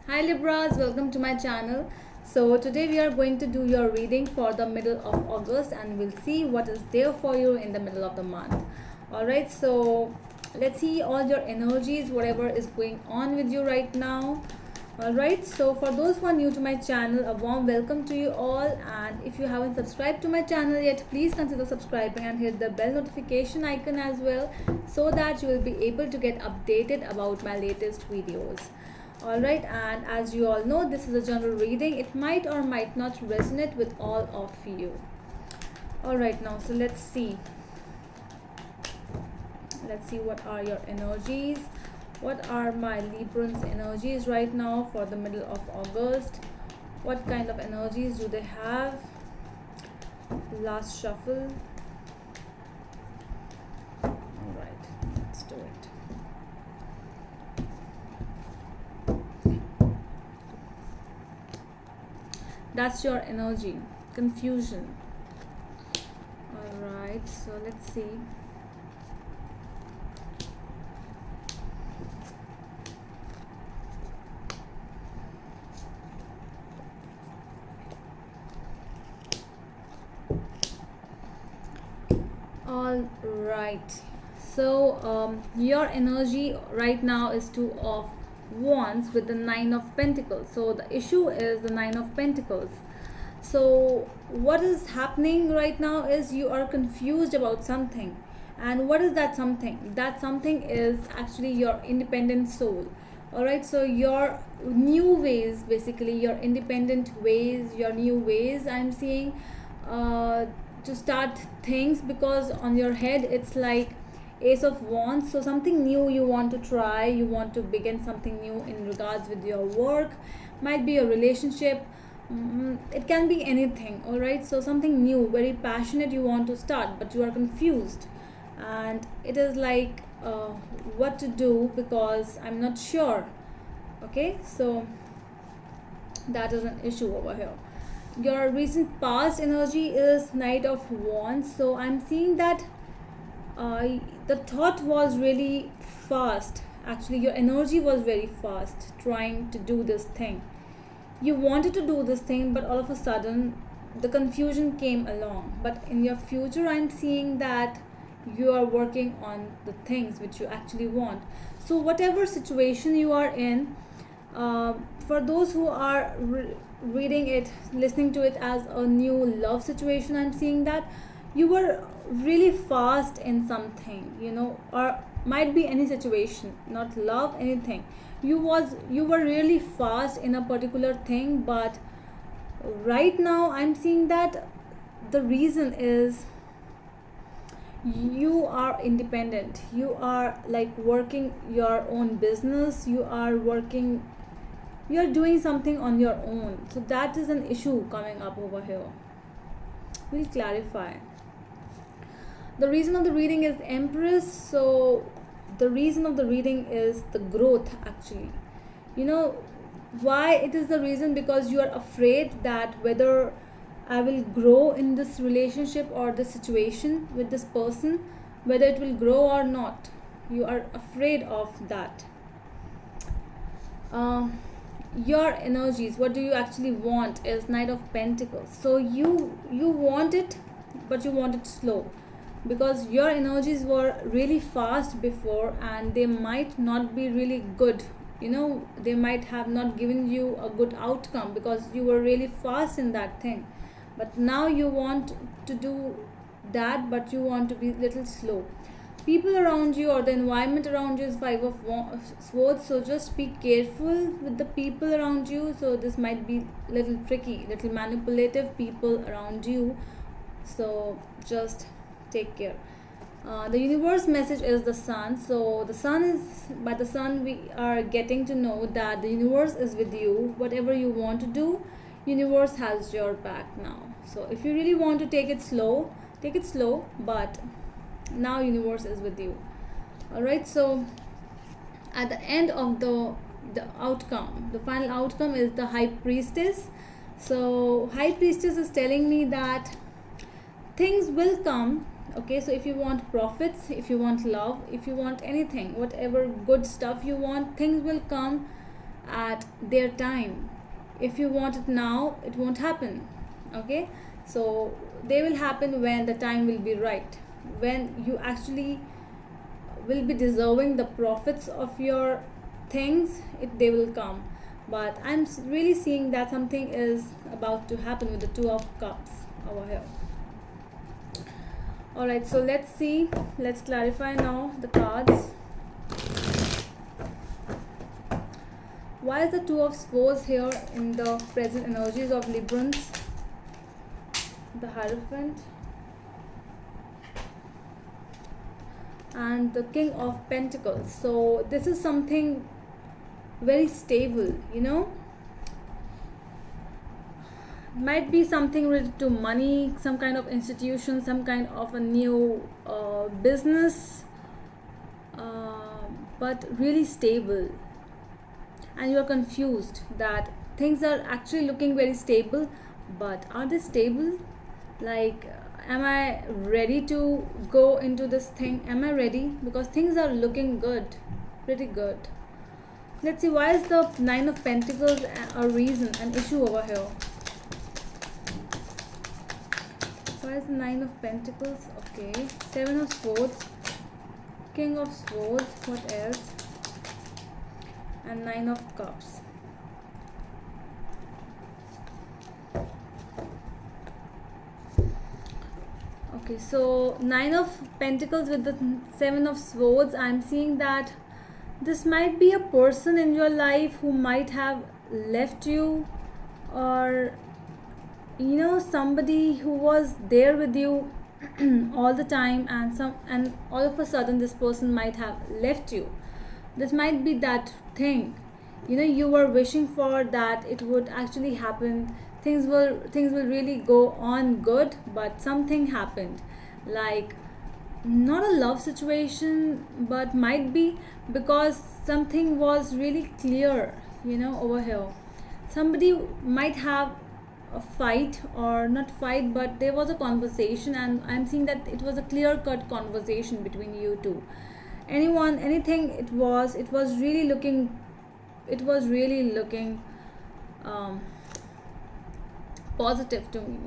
Hi Libras, welcome to my channel. So today we are going to do your reading for the middle of August and we'll see what is there for you in the middle of the month. Alright, so let's see all your energies, whatever is going on with you right now. Alright, so for those who are new to my channel, a warm welcome to you all, and if you haven't subscribed to my channel yet, please consider subscribing and hit the bell notification icon as well, so that you will be able to get updated about my latest videos. Alright, and as you all know, this is a general reading. It might or might not resonate with all of you. Alright, now so let's see what are your energies. What are my Librans energies right now for the middle of August? What kind of energies do they have? Last shuffle. Alright, let's do it. That's your energy. Confusion. Alright, so let's see. All right, so your energy right now is Two of Wands with the Nine of Pentacles. So the issue is the Nine of Pentacles. So what is happening right now is you are confused about something. And what is that something? That something is actually your independent soul. Alright, so your new ways, basically your independent ways, your new ways I'm seeing to start things, because on your head it's like Ace of Wands. So something new you want to try, you want to begin something new in regards with your work, might be a relationship, it can be anything. All right, so something new, very passionate you want to start, but you are confused and it is like what to do because I'm not sure. Okay, so that is an issue over here. Your recent past energy is Knight of Wands. So I'm seeing that the thought was really fast. Actually, your energy was very fast trying to do this thing. You wanted to do this thing, but all of a sudden the confusion came along. But in your future, I'm seeing that you are working on the things which you actually want. So whatever situation you are in, for those who are reading it, listening to it as a new love situation, I'm seeing that you were really fast in something, or might be any situation, not love, anything. You were really fast in a particular thing, but right now I'm seeing that the reason is you are independent. You are like working your own business, you're doing something on your own. So that is an issue coming up over here. We'll clarify. The reason of the reading is Empress. So the reason of the reading is the growth, actually. Why it is the reason? Because you are afraid that whether I will grow in this relationship or this situation with this person, whether it will grow or not. You are afraid of that. Your energies, what do you actually want, is Knight of Pentacles. So you want it, but you want it slow, because your energies were really fast before and they might not be really good. They might have not given you a good outcome because you were really fast in that thing. But now you want to do that, but you want to be little slow. People around you or the environment around you is Five of Swords. So just be careful with the people around you. So this might be little tricky, little manipulative people around you. So just take care. The universe message is the Sun. So the Sun is, by the Sun we are getting to know that the universe is with you. Whatever you want to do, universe has your back now. So if you really want to take it slow, but now universe is with you. All right, so at the end of the outcome, the final outcome is the High Priestess. So High Priestess is telling me that things will come. Okay, so if you want profits, if you want love, if you want anything, whatever good stuff you want, things will come at their time. If you want it now, it won't happen. Okay, so they will happen when the time will be right, when you actually will be deserving the profits of your things. They will come. But I'm really seeing that something is about to happen with the Two of Cups over here. Alright, so let's see, let's clarify now the cards. Why is the Two of Swords here in the present energies of Librans? The Hierophant and the King of Pentacles. So this is something very stable, you know. Might be something related to money, some kind of institution, some kind of a new business, but really stable. And you are confused that things are actually looking very stable, but are they stable? Like, am I ready to go into this thing? Am I ready? Because things are looking good, pretty good. Let's see, why is the Nine of Pentacles a reason, an issue over here? Why is the Nine of Pentacles? Okay, Seven of Swords, King of Swords, what else? And Nine of Cups. Okay, so Nine of Pentacles with the Seven of Swords. I'm seeing that this might be a person in your life who might have left you, or you know, somebody who was there with you all the time, and all of a sudden this person might have left you. This might be that thing, you know, you were wishing for that it would actually happen. Things will really go on good, but something happened, like not a love situation, but might be because something was really clear, you know, over here. Somebody might have a fight, or not fight, but there was a conversation, and I'm seeing that it was a clear-cut conversation between you two. Anyone, anything, it was really looking, positive to me.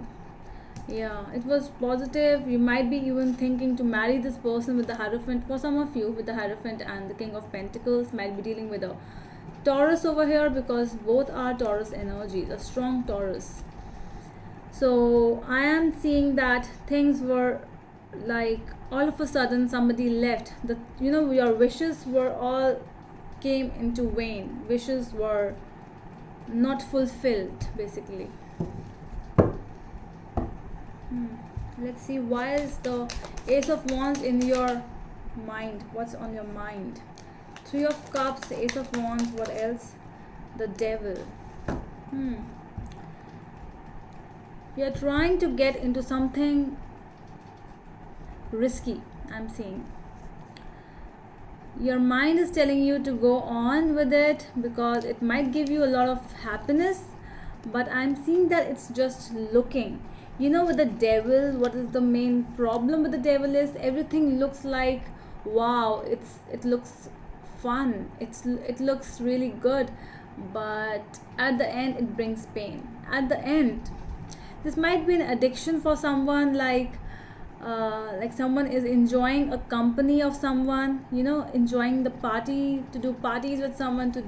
Yeah, it was positive. You might be even thinking to marry this person with the Hierophant. For some of you, with the Hierophant and the King of Pentacles, might be dealing with a Taurus over here, because both are Taurus energies, a strong Taurus. So I am seeing that things were like, all of a sudden somebody left. The, you know, your wishes were all came into vain. Wishes were not fulfilled, basically. Let's see, why is the Ace of Wands in your mind? What's on your mind? Three of Cups, Ace of Wands, what else? The Devil. You're trying to get into something risky, I'm seeing. Your mind is telling you to go on with it because it might give you a lot of happiness, but I'm seeing that it's just looking. You know, with the Devil, what is the main problem with the Devil is everything looks like, wow, it looks fun, it looks really good, but at the end it brings pain. At the end, this might be an addiction for someone, like someone is enjoying a company of someone, you know, enjoying the party, to do parties with someone, to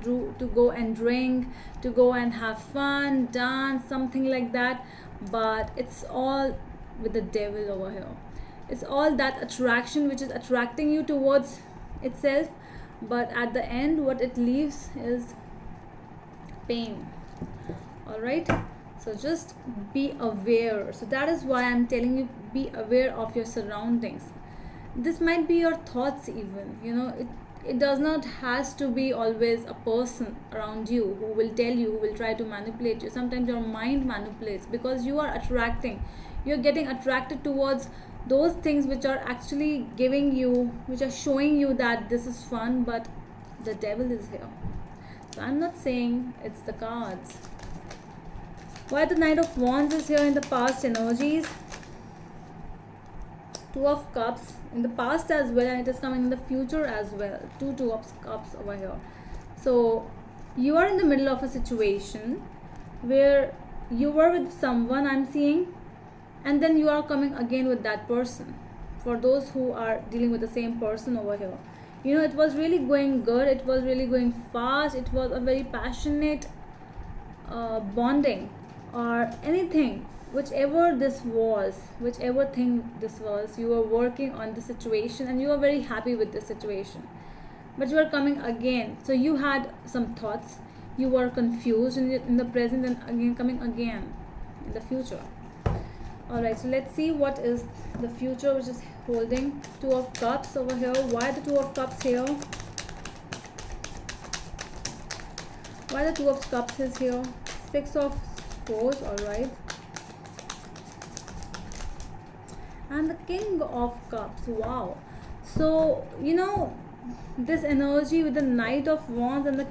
go and drink, to go and have fun, dance, something like that. But it's all with the Devil over here. It's all that attraction which is attracting you towards itself, but at the end what it leaves is pain. All right, so just be aware. So that is why I'm telling you, be aware of your surroundings. This might be your thoughts even, you know, it does not has to be always a person around you who will tell you, who will try to manipulate you. Sometimes your mind manipulates, because you are attracting, you're getting attracted towards those things which are actually giving you, which are showing you that this is fun, but the Devil is here. So I'm not saying it's the cards. Why the Knight of Wands is here in the past energies? Two of Cups in the past as well, and it is coming in the future as well. Two of Cups over here. So You are in the middle of a situation where you were with someone, I'm seeing, and then you are coming again with that person. For those who are dealing with the same person over here, you know, it was really going good, it was really going fast, it was a very passionate bonding or anything, whichever thing this was, you were working on the situation and you were very happy with the situation, but you are coming again. So you had some thoughts, you were confused in the present, and again coming again in the future. All right, so let's see what is the future, which is holding Two of Cups over here. Why the Two of Cups here? Why the Two of Cups is here? Six of Swords. All right, and the King of Cups. Wow. So you know, this energy with the Knight of Wands and the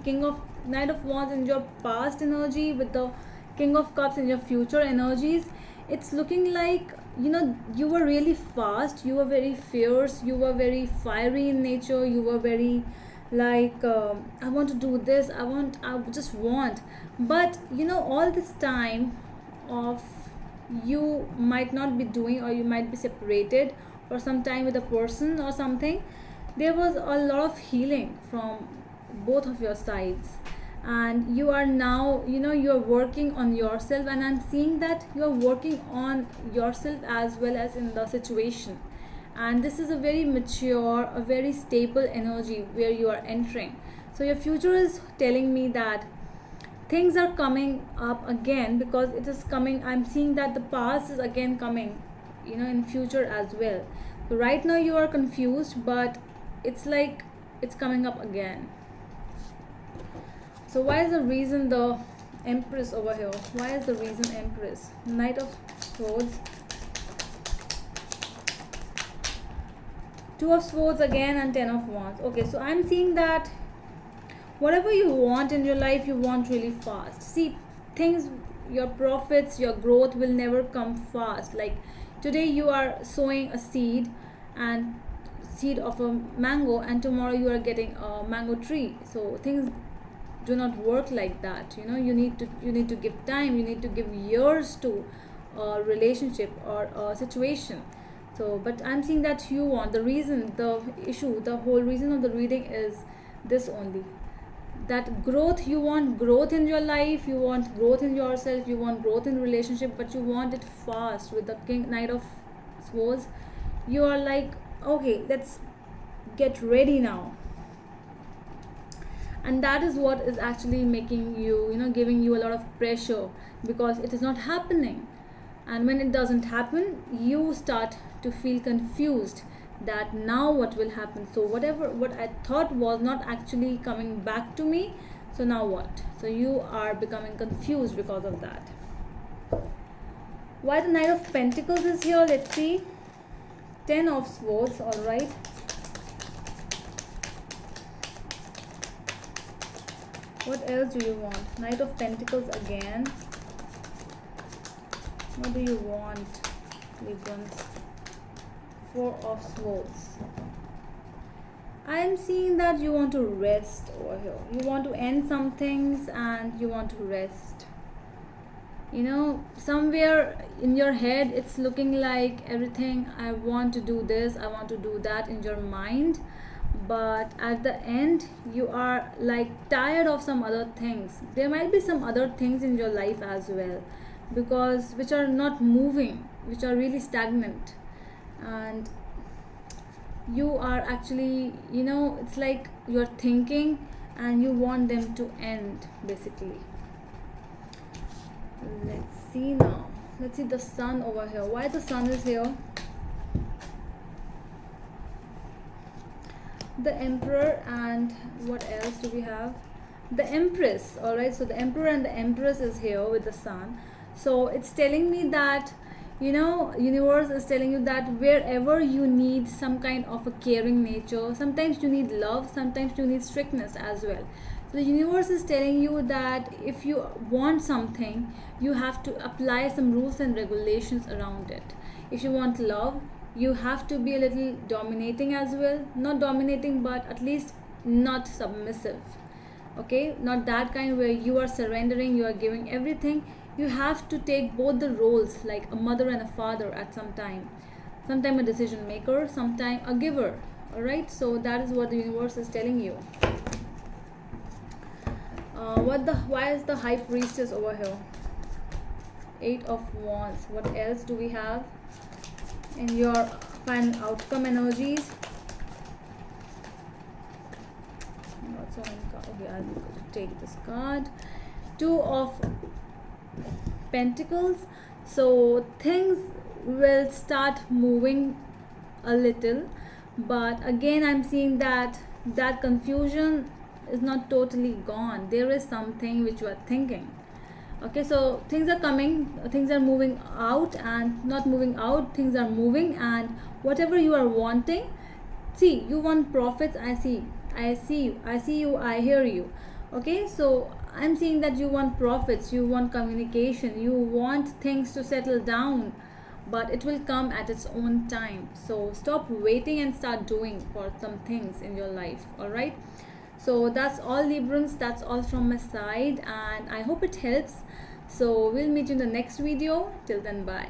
Knight of Wands in your past energy, with the King of Cups in your future energies, it's looking like, you know, you were really fast, you were very fierce, you were very fiery in nature, you were very like, I want to do this, I just want. But you know, all this time of, you might not be doing, or you might be separated for some time with a person or something, there was a lot of healing from both of your sides, and you are now, you know, you're working on yourself, and I'm seeing that you're working on yourself as well as in the situation. And this is a very mature, a very stable energy where you are entering. So your future is telling me that things are coming up again, because it is coming, I'm seeing that the past is again coming, you know, in future as well. So right now you are confused, but it's like it's coming up again. So why is the reason the Empress over here? Why is the reason Empress? Knight of Swords, Two of Swords again, and Ten of Wands. Okay, so I'm seeing that whatever you want in your life, you want really fast. See, things, your profits, your growth will never come fast. Like today you are sowing a seed, and seed of a mango, and tomorrow you are getting a mango tree. So things do not work like that. You know, you need to give time, you need to give years to a relationship or a situation. So but I'm seeing that you want, the reason, the issue, the whole reason of the reading is this only, that growth, you want growth in your life, you want growth in yourself, you want growth in relationship, but you want it fast. With the Knight of Swords, you are like, okay, let's get ready now. And that is what is actually making you, you know, giving you a lot of pressure, because it is not happening. And when it doesn't happen, you start to feel confused, that now what will happen. So what I thought was not actually coming back to me, so now what? So you are becoming confused because of that. Why the Knight of Pentacles is here? Let's see. Ten of Swords. All right, what else do you want? Knight of Pentacles again. What do you want, Librans? Four of Swords. I am seeing that you want to rest over here. You want to end some things and you want to rest. You know, somewhere in your head it's looking like everything, I want to do this, I want to do that in your mind, but at the end you are like tired of some other things. There might be some other things in your life as well, because which are not moving, which are really stagnant, and you are actually, you know, it's like you're thinking and you want them to end basically. Let's see now. Let's see the Sun over here. Why the Sun is here? The Emperor, and what else do we have? The Empress. All right, so the Emperor and the Empress is here with the Sun. So it's telling me that, you know, universe is telling you that wherever you need some kind of a caring nature, sometimes you need love, sometimes you need strictness as well. So the universe is telling you that if you want something, you have to apply some rules and regulations around it. If you want love, you have to be a little dominating as well. Not dominating, but at least not submissive. Okay, not that kind where you are surrendering, you are giving everything. You have to take both the roles, like a mother and a father at some time. Sometime a decision maker, sometime a giver. All right, so that is what the universe is telling you. Why is the high priestess over here? 8 of wands. What else do we have in your final outcome energies? Not so many cards. Okay, I'll take this card. 2 of pentacles. So things will start moving a little, but again I'm seeing that confusion is not totally gone. There is something which you are thinking. Okay, so things are coming, things are moving out, and not moving out, things are moving, and whatever you are wanting, see, you want profits. I see you, I hear you. Okay, so I'm seeing that you want profits, you want communication, you want things to settle down, but it will come at its own time. So stop waiting and start doing for some things in your life. All right, so that's all, Librans. That's all from my side, and I hope it helps. So we'll meet you in the next video. Till then, bye.